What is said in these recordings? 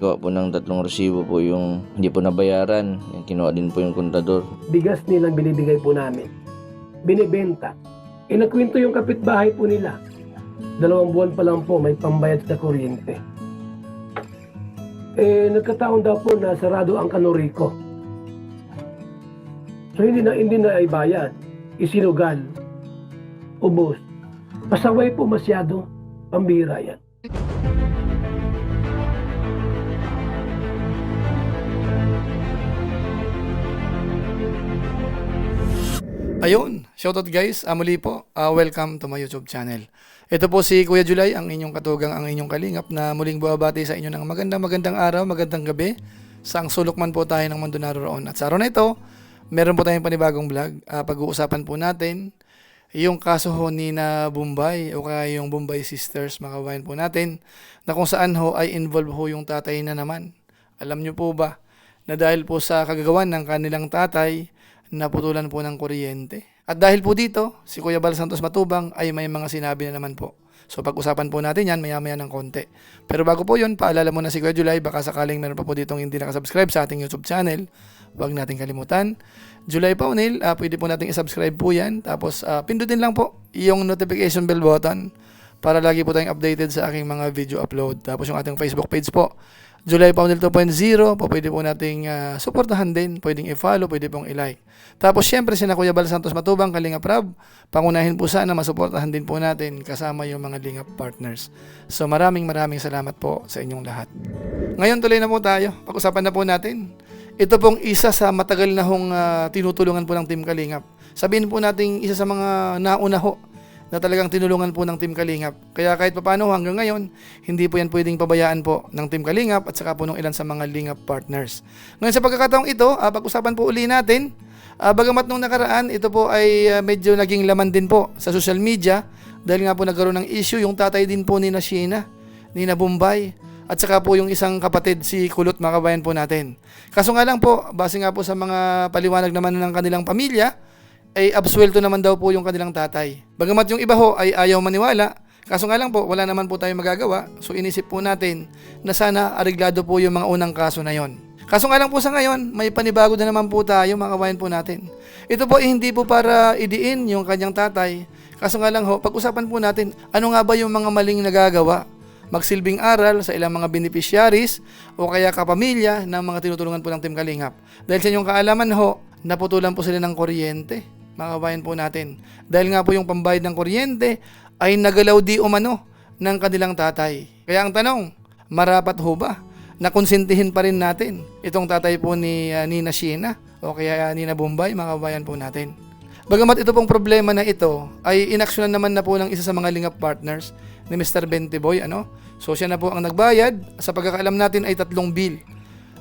gawa po ng 3 resibo po yung hindi po nabayaran. Yung kinuha din po yung kontador. Bigas nilang binibigay po namin. Binibenta. Nagkwento yung kapitbahay po nila. 2 buwan pa lang po may pambayad sa kuryente. Nagkataon daw po na sarado ang kanuriko. So hindi na ay bayad. Isinugal. Ubos. Pasaway po masyado. Pambira yan. Ayun, shoutout guys, muli po, welcome to my YouTube channel. Ito po si Kuya July, ang inyong katugang, ang inyong kalingap na muling buwabati sa inyo ng magandang araw, magandang gabi, saang sulok man po tayo ng mundo naroon. At sa araw na ito, meron po tayong panibagong vlog. Pag-uusapan po natin yung kaso ho ni na Bombay o kaya yung Bombay Sisters, mga kabayan po natin, na kung saan ho ay involve ho yung tatay na naman. Alam nyo po ba na dahil po sa kagagawan ng kanilang tatay, naputulan po ng kuryente. At dahil po dito, si Kuya Bal Santos Matubang ay may mga sinabi na naman po. So pag-usapan po natin yan maya-maya ng konti. Pero bago po yun, paalala mo na si Kuya July, baka sakaling meron pa po ditong hindi nakasubscribe sa ating YouTube channel, huwag natin kalimutan. July Paunil, pwede po nating isubscribe po yan. Tapos pindutin lang po yung notification bell button para lagi po tayong updated sa aking mga video upload. Tapos yung ating Facebook page po, July Paunil 2.0, po pwede po nating supportahan din, pwedeng i-follow, pwede pong i-like. Tapos syempre sina Kuya Bal Santos Matubang, Kalingap Rab, pangunahin po sana masuportahan din po natin kasama yung mga Lingap partners. So maraming salamat po sa inyong lahat. Ngayon tuloy na po tayo, pag-usapan na po natin. Ito pong isa sa matagal na hong tinutulungan po ng Team Kalingap. Sabihin po natin isa sa mga nauna ho na talagang tinulungan po ng Team Kalingap. Kaya kahit papaano hanggang ngayon, hindi po yan pwedeng pabayaan po ng Team Kalingap at saka po ng ilan sa mga Lingap partners. Ngayon sa pagkakataong ito, pag-usapan po uli natin, bagamat nung nakaraan, ito po ay medyo naging laman din po sa social media dahil nga po nagkaroon ng issue yung tatay din po ni na Sheena, ni na Bombay, at saka po yung isang kapatid si Kulot, mga kabayan po natin. Kaso nga lang po, base nga po sa mga paliwanag naman ng kanilang pamilya, ay absuelto naman daw po yung kanilang tatay. Bagamat yung iba ho ay ayaw maniwala, kaso nga lang po, wala naman po tayong magagawa, so inisip po natin na sana areglado po yung mga unang kaso na yon. Kaso nga lang po sa ngayon, may panibago na naman po tayo, mga kabayan po natin. Ito po hindi po para idiin yung kanyang tatay, kaso nga lang ho, pag-usapan po natin, ano nga ba yung mga maling nagagawa, magsilbing aral sa ilang mga beneficiaries o kaya kapamilya ng mga tinutulungan po ng Team Kalingap. Dahil sa inyong kaalaman ho, naputulan po sila ng kuryente, mga kabayan po natin. Dahil nga po yung pambayad ng kuryente ay nagalaw di umano ng kanilang tatay. Kaya ang tanong, marapat ho ba na konsintihin pa rin natin itong tatay po ni Nina Sheena o kaya Nina Bombay, mga kabayan po natin. Bagamat ito pong problema na ito ay inaksyonan naman na po ng isa sa mga Lingap partners ni Mr. Bentiboy, So siya na po ang nagbayad. Sa pagkakaalam natin ay 3 bill.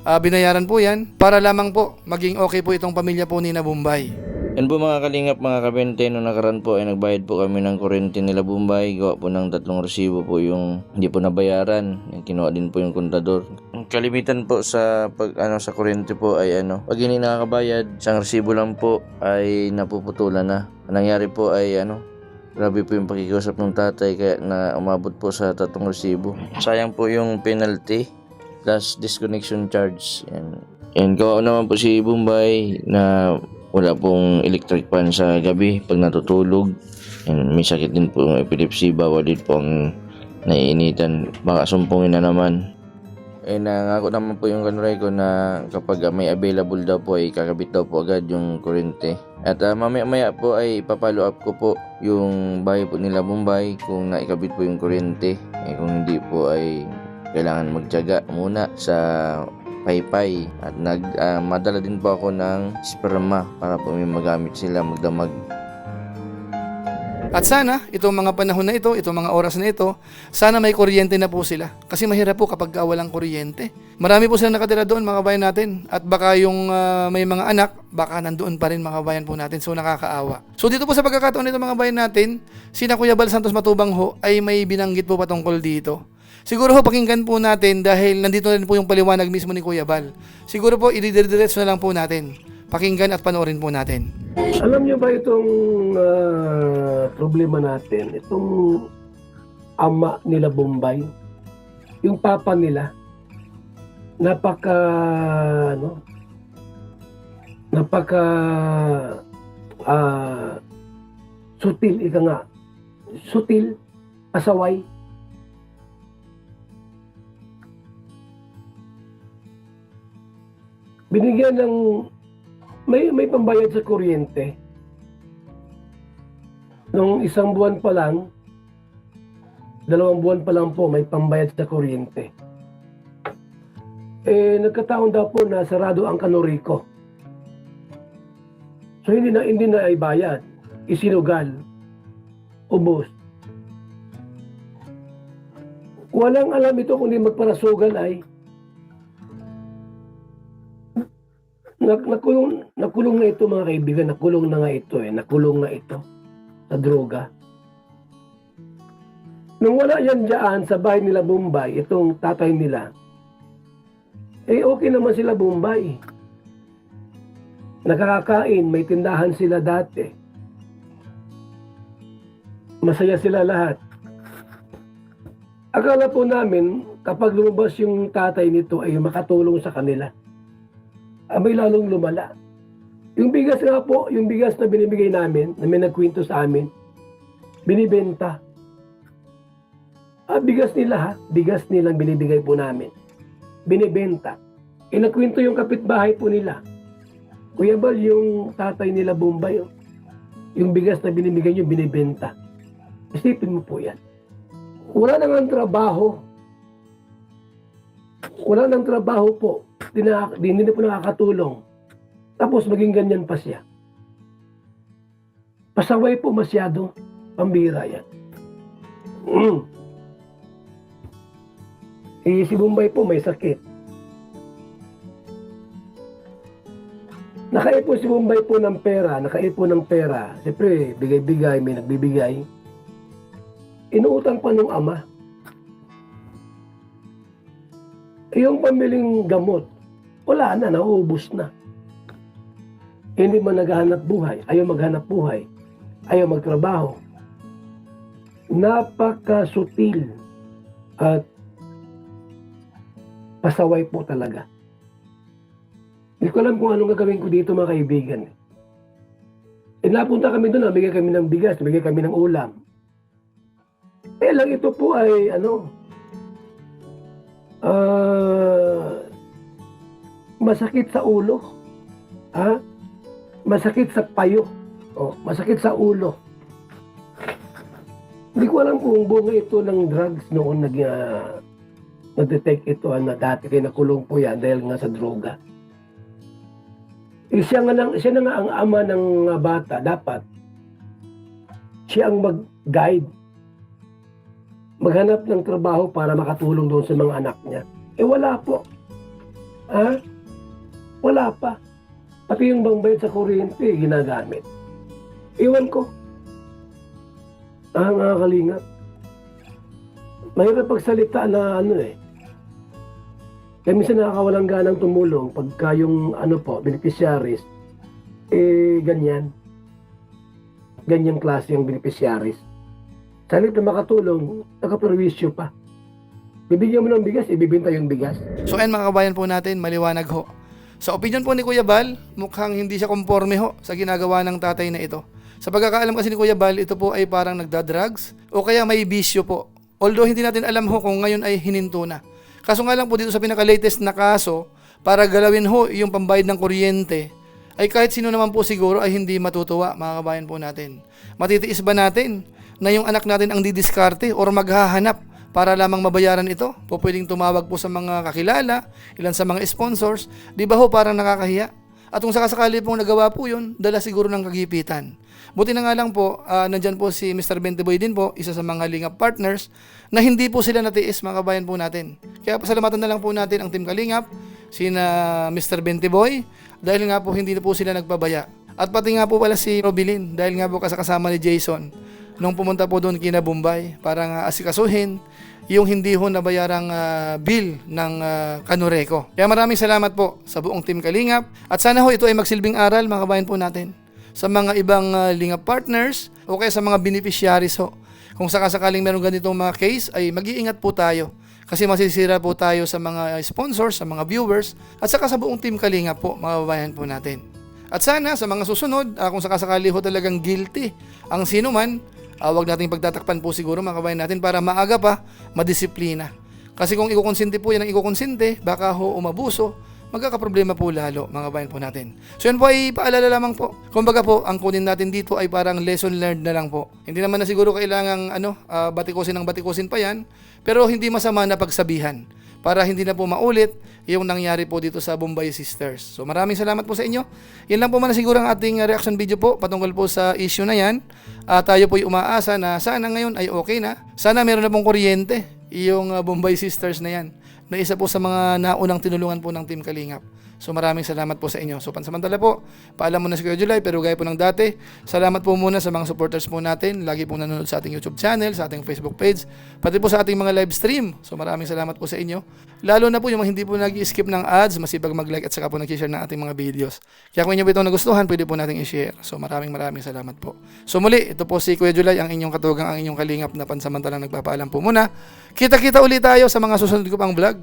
Binayaran po yan para lamang po maging okay po itong pamilya po ni na Bombay. Yan po mga kalingap, mga kabente, nung nakaraan po ay nagbayad po kami ng kuryente nila Bombay. Gawa po ng 3 resibo po yung hindi po nabayaran. Yung kinuha din po yung kontador. Kalimitan po sa sa kuryente po ay pag hindi nakakabayad, isang resibo lang po ay napuputulan na. Ang nangyari po ay grabe po yung pakikiusap ng tatay kaya na umabot po sa 3 resibo. Sayang po yung penalty plus disconnection charge. And gawa naman po si Bombay na wala pong electric fan sa gabi pag natutulog. And may sakit din po yung epilepsy, bawal din po ang naiinitan, baka sumpungin na naman. Nangako naman po yung kanuray ko na kapag may available daw po ay kakabit daw po agad yung kuryente. At mamaya po ay ipapalo up ko po yung bahay po nila Bombay kung naikabit po yung kuryente. Kung hindi po ay kailangan magtiyaga muna sa paypay at madala din po ako ng sperma para po may magamit sila magdamag. At sana, itong mga panahon na ito, itong mga oras na ito, sana may kuryente na po sila. Kasi mahirap po kapag walang kuryente. Marami po sila nakatira doon, mga kabayan natin. At baka yung may mga anak, baka nandoon pa rin, mga kabayan po natin. So nakakaawa. So dito po sa pagkakataon nito, mga kabayan natin, sina Kuya Bal Santos Matubang ho ay may binanggit po patungkol dito. Siguro ho, pakinggan po natin dahil nandito na rin po yung paliwanag mismo ni Kuya Bal. Siguro po, ididiretso na lang po natin. Pakinggan at panoorin po natin. Alam niyo ba itong problema natin? Itong ama nila Bombay, yung papa nila, napaka ano, napaka sutil, ika nga, sutil, pasaway. Binigyan ng may pambayad sa kuryente. Nung 1 buwan pa lang, 2 buwan pa lang po may pambayad sa kuryente. Nagkataon daw po na sarado ang Kanorico. So hindi na ay bayad, isinugal, ubos. Walang alam ito kundi magparasugal ay nakulong na ito mga kaibigan, nakulong na nga ito sa droga. Nung wala yan dyan sa bahay nila Bombay, itong tatay nila, okay naman sila Bombay. Nakakakain, may tindahan sila dati. Masaya sila lahat. Akala po namin, kapag lumabas yung tatay nito ay makatulong sa kanila. May lalong lumala. Yung bigas nga po, yung bigas na binibigay namin, na may nagkwento sa amin, binibenta. Bigas nila ha, bigas nilang binibigay po namin. Binibenta. Nagkwento yung kapitbahay po nila. Kuya Bal, yung tatay nila Bombay, yung bigas na binibigay nyo, binibenta. Isipin mo po yan. Wala nang trabaho. Wala nang trabaho po. Hindi na po nakakatulong. Tapos maging ganyan pa siya. Pasaway po masyado. Pambira yan. Si Bombay po may sakit. Nakaipon si Bombay po ng pera. Siyempre, bigay-bigay, may nagbibigay. Inuutang pa ng ama. Yung pamiling gamot, wala na, nauubos na. Hindi man naghahanap buhay, ayaw maghanap buhay, ayaw magtrabaho. Napakasutil at pasaway po talaga. Hindi ko alam kung anong gagawin ko dito mga kaibigan. Napunta kami doon, nabigay kami ng bigas, nabigay kami ng ulam. Lang ito po ay masakit sa ulo. Masakit sa payo. Masakit sa ulo. Hindi ko alam kung bunga ito ng drugs noon nag-detect ito na dati kaya nakulong po yan dahil nga sa droga. Siya na nga ang ama ng bata. Dapat siya ang mag-guide. Maghanap ng trabaho para makatulong doon sa mga anak niya. Wala po. Wala pa. Pati yung bangbayad sa kuryente, ginagamit. Iwan ko. Mga kalingap. Mahirap pagsalita na Kaya minsan nakakawalang ganang tumulong pagka yung beneficiaries, ganyan. Ganyang klase yung beneficiaries. Sa halip na makatulong, nakaperwisyo pa. Bibigyan mo ng bigas, ibibenta yung bigas. So ayun mga kabayan po natin, maliwanag ho. Sa opinion po ni Kuya Bal, mukhang hindi siya konforme ho sa ginagawa ng tatay na ito. Sa pagkakaalam kasi ni Kuya Bal, ito po ay parang nagda-drugs o kaya may bisyo po. Although hindi natin alam ho kung ngayon ay hininto na. Kaso nga lang po dito sa pinaka-latest na kaso, para galawin ho yung pambayad ng kuryente, ay kahit sino naman po siguro ay hindi matutuwa mga kabayan po natin. Matitiis ba natin na yung anak natin ang didiskarte or maghahanap para lamang mabayaran ito? Po pwedeng tumawag po sa mga kakilala, ilan sa mga sponsors, di ba ho parang nakakahiya? At kung sakasakali pong nagawa po yun, dala siguro ng kagipitan. Buti na nga lang po, nandyan po si Mr. Bentiboy din po, isa sa mga Lingap partners, na hindi po sila natiis mga kabayan po natin. Kaya pasalamatan na lang po natin ang Team Kalingap, sina Mr. Bentiboy, dahil nga po hindi na po sila nagpabaya. At pati nga po pala si Robilin, dahil nga po kasama ni Jason, nung pumunta po doon kina Bombay, para nga asikasuhin yung hindi ho nabayarang bill ng Kanorico. Kaya maraming salamat po sa buong Team Kalingap. At sana ho ito ay magsilbing aral mga kabayan po natin sa mga ibang Lingap partners o kaya sa mga beneficiaries ho. Kung sakasakaling meron ganitong mga case ay mag-iingat po tayo. Kasi masisira po tayo sa mga sponsors, sa mga viewers, at saka sa buong Team Kalingap po, mga babayan po natin. At sana sa mga susunod, kung sakasakali ho talagang guilty ang sino man, wag nating pagtatakpan po siguro mga kabayan natin para maaga pa madisiplina. Kasi kung ikukonsente po yan ang ikukonsente, baka ho umabuso, magkakaproblema po lalo mga kabayan po natin. So yan po ay paalala lamang po. Kumbaga po, ang kunin natin dito ay parang lesson learned na lang po. Hindi naman na siguro kailangang batikusin pa yan, pero hindi masama na pagsabihan para hindi na po maulit yung nangyari po dito sa Bombay Sisters. So maraming salamat po sa inyo. Yan lang po muna siguro ang ating reaction video po patungkol po sa issue na yan. Tayo po ay umaasa na sana ngayon ay okay na. Sana meron na pong kuryente yung Bombay Sisters na yan, na isa po sa mga naunang tinulungan po ng Team Kalingap. So maraming salamat po sa inyo. So pansamantala po, paalam muna si Kuya July, pero gaya po ng dati, salamat po muna sa mga supporters po natin, lagi po nanonood sa ating YouTube channel, sa ating Facebook page, pati po sa ating mga live stream. So maraming salamat po sa inyo. Lalo na po yung mga hindi po nag-skip ng ads, masipag mag-like at saka po nag-share ng ating mga videos. Kaya kung inyo po itong nagustuhan, pwede po nating i-share. So maraming salamat po. So muli, ito po si Kuya July, ang inyong katugang, ang inyong kalingap na pansamantalang nagpapaalam po muna. Kita-kita ulit tayo sa mga susunod ko pang vlog.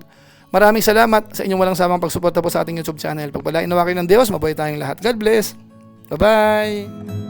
Maraming salamat sa inyong walang samang pagsuporta po sa ating YouTube channel. Pagpalain nawa kayo ng Diyos, mabuhay tayong lahat. God bless. Bye-bye.